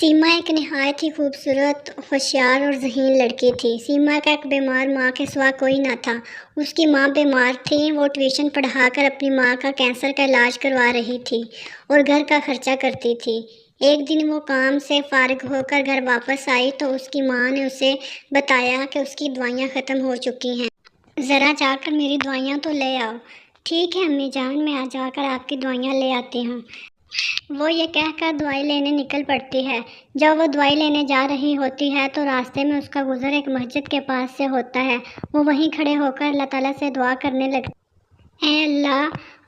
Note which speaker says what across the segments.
Speaker 1: सीमा एक नहायत ही खूबसूरत, होशियार और ज़हीन लड़की थी। सीमा का एक बीमार माँ के सिवा कोई न था। उसकी माँ बीमार थी। वो ट्यूशन पढ़ाकर अपनी माँ का कैंसर का इलाज करवा रही थी और घर का खर्चा करती थी। एक दिन वो काम से फारिग होकर घर वापस आई तो उसकी माँ ने उसे बताया कि उसकी दवाइयाँ ख़त्म हो चुकी हैं। ज़रा जाकर मेरी दवाइयाँ तो ले आओ। ठीक है अम्मी जान, मैं आज जाकर आपकी दवाइयाँ ले आती हूँ। वो ये कहकर दवाई लेने निकल पड़ती है। जब वो दवाई लेने जा रही होती है तो रास्ते में उसका गुज़र एक मस्जिद के पास से होता है। वो वहीं खड़े होकर अल्लाह ताला से दुआ करने लगती है। ऐ अल्लाह,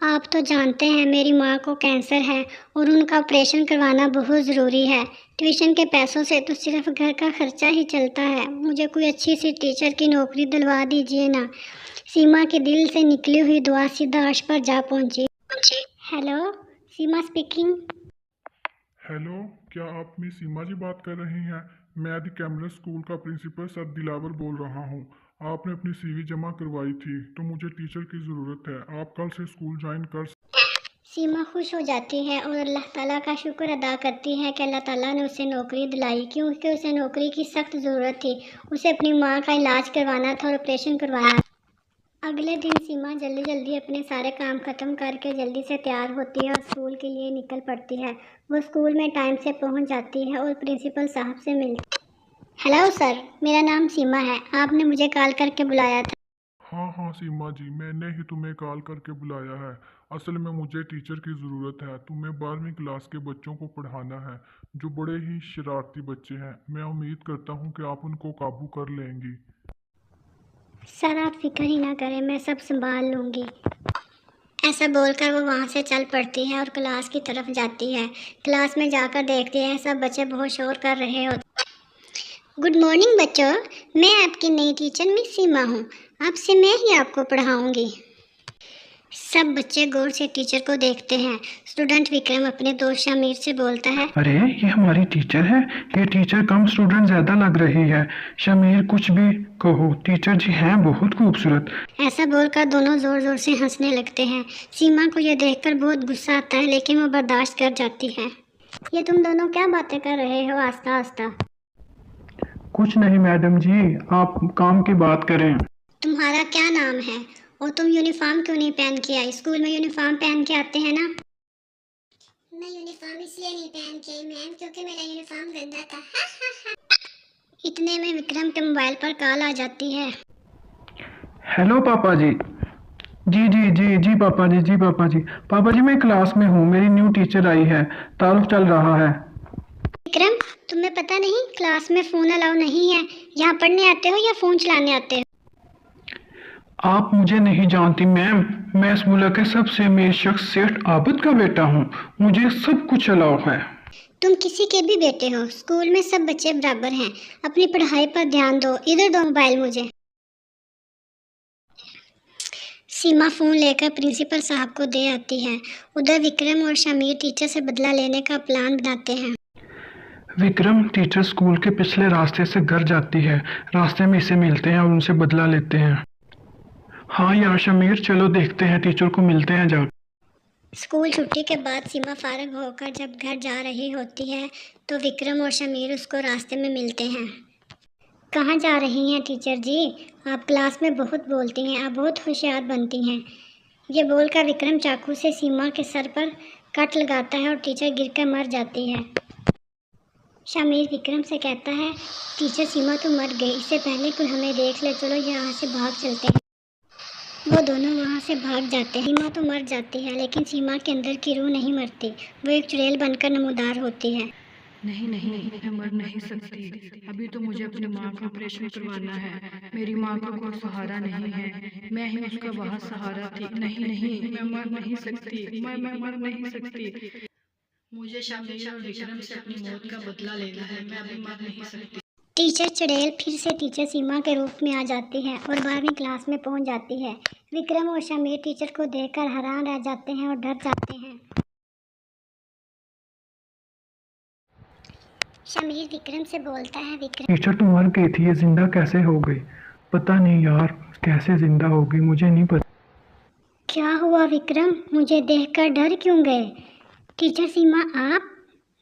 Speaker 1: आप तो जानते हैं मेरी माँ को कैंसर है और उनका ऑपरेशन करवाना बहुत ज़रूरी है। ट्यूशन के पैसों से तो सिर्फ घर का खर्चा ही चलता है। मुझे कोई अच्छी सी टीचर की नौकरी दिलवा दीजिए ना। सीमा के दिल से निकली हुई दुआ सीधा अर्श पर जा पहुंची। हेलो, सीमा स्पीकिंग।
Speaker 2: हेलो, क्या आप मिस सीमा जी बात कर रही हैं? मैं द कैमरस स्कूल का प्रिंसिपल सर दिलावर बोल रहा हूँ। आपने अपनी सीवी जमा करवाई थी तो मुझे टीचर की ज़रूरत है। आप कल से स्कूल ज्वाइन कर।
Speaker 1: सीमा खुश हो जाती है और अल्लाह ताला का शुक्र अदा करती है कि अल्लाह ताला ने उसे नौकरी दिलाई, क्योंकि उसे नौकरी की सख्त ज़रूरत थी। उसे अपनी माँ का इलाज करवाना था और ऑपरेशन करवाना। अगले दिन सीमा जल्दी जल्दी अपने सारे काम ख़त्म करके जल्दी से तैयार होती है और स्कूल के लिए निकल पड़ती है। वो स्कूल में टाइम से पहुंच जाती है और प्रिंसिपल साहब से मिलती है। हेलो सर, मेरा नाम सीमा है। आपने मुझे कॉल करके बुलाया था।
Speaker 2: हाँ हाँ सीमा जी, मैंने ही तुम्हें कॉल करके बुलाया है। असल में मुझे टीचर की ज़रूरत है। तुम्हें 12वीं क्लास के बच्चों को पढ़ाना है जो बड़े ही शरारती बच्चे हैं। मैं उम्मीद करता हूँ कि आप उनको काबू कर लेंगी।
Speaker 1: सर आप फिक्र ही ना करें, मैं सब संभाल लूँगी। ऐसा बोलकर वो वहाँ से चल पड़ती है और क्लास की तरफ जाती है। क्लास में जाकर देखती है सब बच्चे बहुत शोर कर रहे होते। गुड मॉर्निंग बच्चों, मैं आपकी नई टीचर मिस सीमा हूँ। आपसे मैं ही आपको पढ़ाऊँगी। सब बच्चे गौर से टीचर को देखते हैं। स्टूडेंट विक्रम अपने दोस्त शमीर से बोलता है,
Speaker 3: अरे ये हमारी टीचर है। ये टीचर कम स्टूडेंट ज्यादा लग रही है। शमीर कुछ भी कहो, टीचर जी हैं बहुत खूबसूरत।
Speaker 1: ऐसा बोलकर दोनों जोर जोर से हंसने लगते हैं। सीमा को यह देखकर बहुत गुस्सा आता है लेकिन वो बर्दाश्त कर जाती है। ये तुम दोनों क्या बातें कर रहे हो आस्ता आस्ता?
Speaker 3: कुछ नहीं मैडम जी, आप काम की बात करें।
Speaker 1: तुम्हारा क्या नाम है और तुम यूनिफॉर्म क्यों नहीं पहन के आई? स्कूल में यूनिफॉर्म पहन के आते हैं ना। मैं यूनिफॉर्म इसलिए नहीं पहन के आई मैम क्योंकि मेरा यूनिफॉर्म गंदा था। इतने में विक्रम के मोबाइल पर कॉल आ जाती है।
Speaker 3: हेलो पापा जी। जी जी जी जी पापा जी, जी पापा जी। पापा जी मैं क्लास में हूँ, मेरी न्यू टीचर आई है, तारुफ चल रहा है।
Speaker 1: विक्रम, तुम्हें पता नहीं क्लास में फ़ोन अलाउ नहीं है। यहाँ पढ़ने आते हो या फ़ोन चलाने आते हो?
Speaker 3: आप मुझे नहीं जानती मैम, मैं इस मुल्क के सबसे अमीर शख्स सेठ आबिद का बेटा हूँ। मुझे सब कुछ अलाउ है।
Speaker 1: तुम किसी के भी बेटे हो, स्कूल में सब बच्चे बराबर हैं। अपनी पढ़ाई पर ध्यान दो। इधर दो मोबाइल मुझे। सीमा फ़ोन लेकर प्रिंसिपल साहब को दे आती है। उधर विक्रम और शमीर टीचर से बदला लेने का प्लान बनाते हैं।
Speaker 3: विक्रम, टीचर स्कूल के पिछले रास्ते से घर जाती है। रास्ते में इसे मिलते हैं और उनसे बदला लेते हैं। हाँ यार शमीर, चलो देखते हैं, टीचर को मिलते हैं जा।
Speaker 1: स्कूल छुट्टी के बाद सीमा फारिग होकर जब घर जा रही होती है तो विक्रम और शमीर उसको रास्ते में मिलते हैं। कहाँ जा रही हैं टीचर जी? आप क्लास में बहुत बोलती हैं, आप बहुत होशियार बनती हैं। ये बोलकर विक्रम चाकू से सीमा के सर पर कट लगाता है और टीचर गिरकर मर जाती है। शमीर विक्रम से कहता है, टीचर सीमा तो मर गई, इससे पहले कोई हमें देख ले, चलो यहाँ से भाग चलते हैं। वो दोनों वहाँ से भाग जाते हैं। सीमा तो मर जाती है लेकिन सीमा के अंदर की रूह नहीं मरती। वो एक चुड़ैल बनकर नमूदार होती है।
Speaker 4: नहीं नहीं, मैं मर नहीं सकती। अभी तो मुझे अपनी माँ का ऑपरेशन करवाना है। मेरी माँ का कोई सहारा नहीं है, मैं ही उसका वहाँ सहारा थी। नहीं नहीं, मैं मर नहीं सकती। मैं मर नहीं सकती। मुझे शमीर और विक्रम से अपनी मौत का बदला लेना है। मैं अभी मर नहीं सकती।
Speaker 1: टीचर चुड़ैल फिर से टीचर सीमा के रूप में आ जाती है और 12वीं क्लास में पहुंच जाती है। विक्रम और शमीर टीचर को देखकर हैरान रह जाते हैं और डर जाते हैं। शमीर विक्रम से बोलता है, विक्रम
Speaker 3: टीचर तो मर गई थी, ये जिंदा कैसे हो गई? पता नहीं यार, कैसे जिंदा हो गई मुझे नहीं पता।
Speaker 1: क्या हुआ विक्रम? मुझे देखकर डर क्यों गए? टीचर सीमा आप?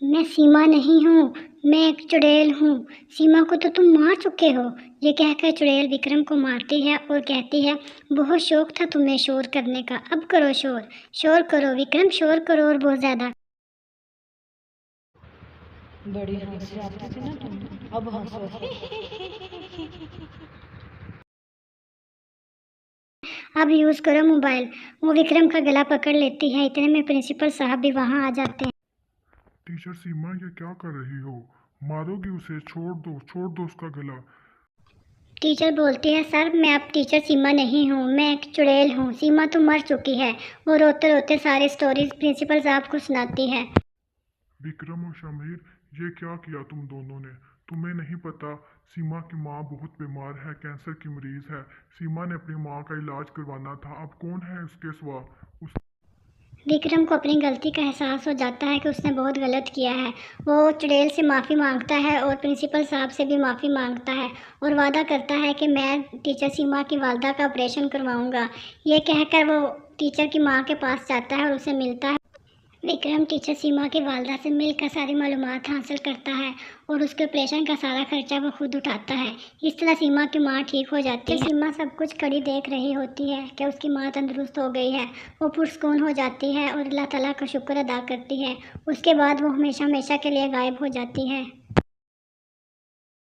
Speaker 1: मैं सीमा नहीं हूँ, मैं एक चुड़ैल हूँ। सीमा को तो तुम मार चुके हो। ये कहकर चुड़ैल विक्रम को मारती है और कहती है, बहुत शौक था तुम्हें शोर करने का, अब करो शोर। शोर करो विक्रम, शोर करो और बहुत ज़्यादा।
Speaker 4: बड़ी हंसी आती थी ना तुम, अब हंसो।
Speaker 1: अब यूज़ करो मोबाइल। वो विक्रम का गला पकड़ लेती है। इतने में प्रिंसिपल साहब भी वहाँ आ जाते हैं।
Speaker 2: टीचर सीमा, ये क्या कर रही हो? मारोगी उसे? छोड़ दो उसका गला।
Speaker 1: टीचर बोलती है, सर मैं अब टीचर सीमा नहीं हूँ, मैं एक चुड़ैल हूँ। सीमा तो मर चुकी है। वो रोते रोते सारी स्टोरीज प्रिंसिपल साहब को सुनाती है।
Speaker 2: विक्रम और शमीर, ये क्या किया तुम दोनों ने? तुम्हें नहीं पता सीमा की माँ बहुत बीमार है, कैंसर की मरीज है। सीमा ने अपनी माँ का इलाज करवाना था, अब कौन है उसके सिवा? उस
Speaker 1: विक्रम को अपनी गलती का एहसास हो जाता है कि उसने बहुत गलत किया है। वो चुड़ैल से माफ़ी मांगता है और प्रिंसिपल साहब से भी माफ़ी मांगता है और वादा करता है कि मैं टीचर सीमा की वालदा का ऑपरेशन करवाऊंगा। ये कहकर वो टीचर की माँ के पास जाता है और उसे मिलता है। विक्रम टीचर सीमा की वालदा से मिलकर सारी मालूमात हासिल करता है और उसके ऑपरेशन का सारा खर्चा वो खुद उठाता है। इस तरह सीमा की माँ ठीक हो जाती है। सीमा सब कुछ खड़ी देख रही होती है कि उसकी माँ तंदुरुस्त हो गई है। वो पुरस्कून हो जाती है और अल्लाह ताला का शुक्र अदा करती है। उसके बाद वो हमेशा हमेशा के लिए गायब हो जाती है।